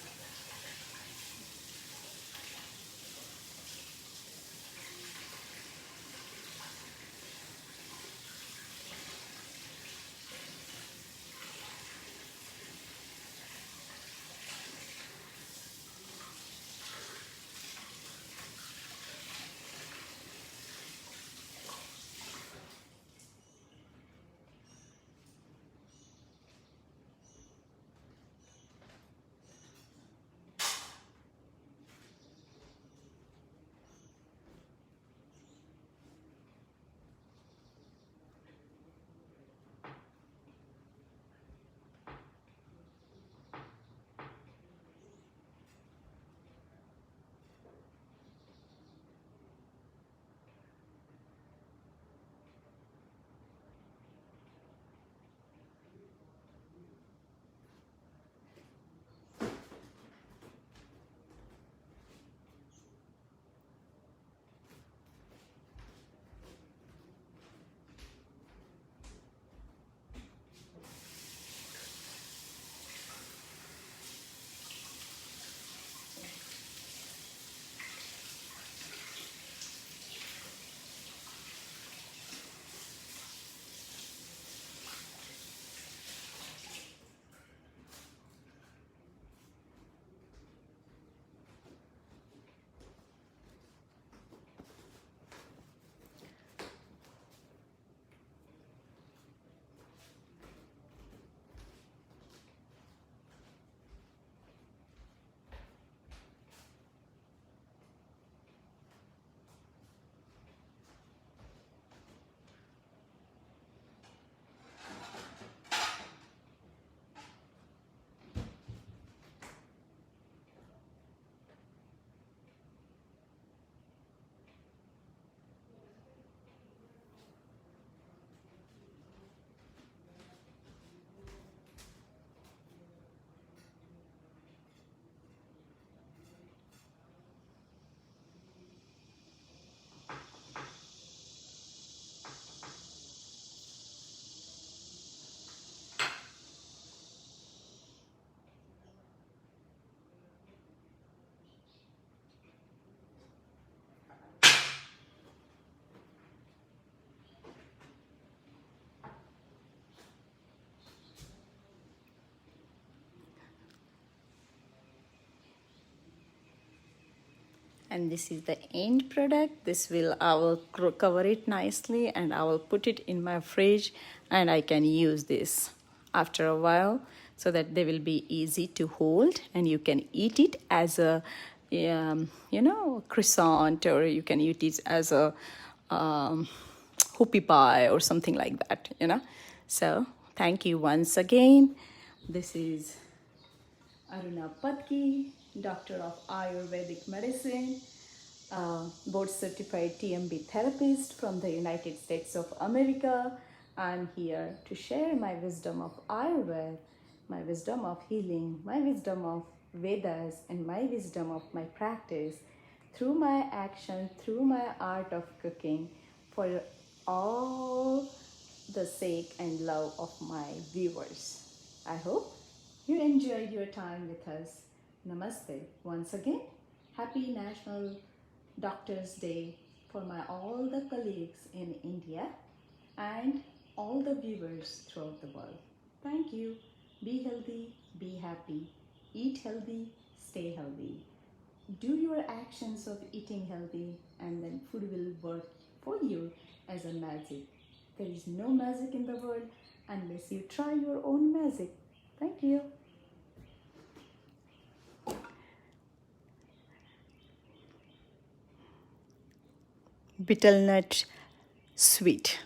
And this is the end product. I will cover it nicely and I will put it in my fridge, and I can use this after a while so that they will be easy to hold, and you can eat it as a croissant, or you can eat it as a hoopie pie or something like that. So thank you once again. This is Aruna Patki, Doctor of Ayurvedic Medicine, board certified TMB therapist from the United States of America. I'm here to share my wisdom of Ayurveda, my wisdom of healing, my wisdom of Vedas, and my wisdom of my practice through my action, through my art of cooking, for all the sake and love of my viewers. I hope you enjoyed your time with us. Namaste. Once again, happy National Doctors Day for all the colleagues in India and all the viewers throughout the world. Thank you. Be healthy, be happy, eat healthy, stay healthy. Do your actions of eating healthy, and then food will work for you as a magic. There is no magic in the world unless you try your own magic. Thank you. Betel nut sweet.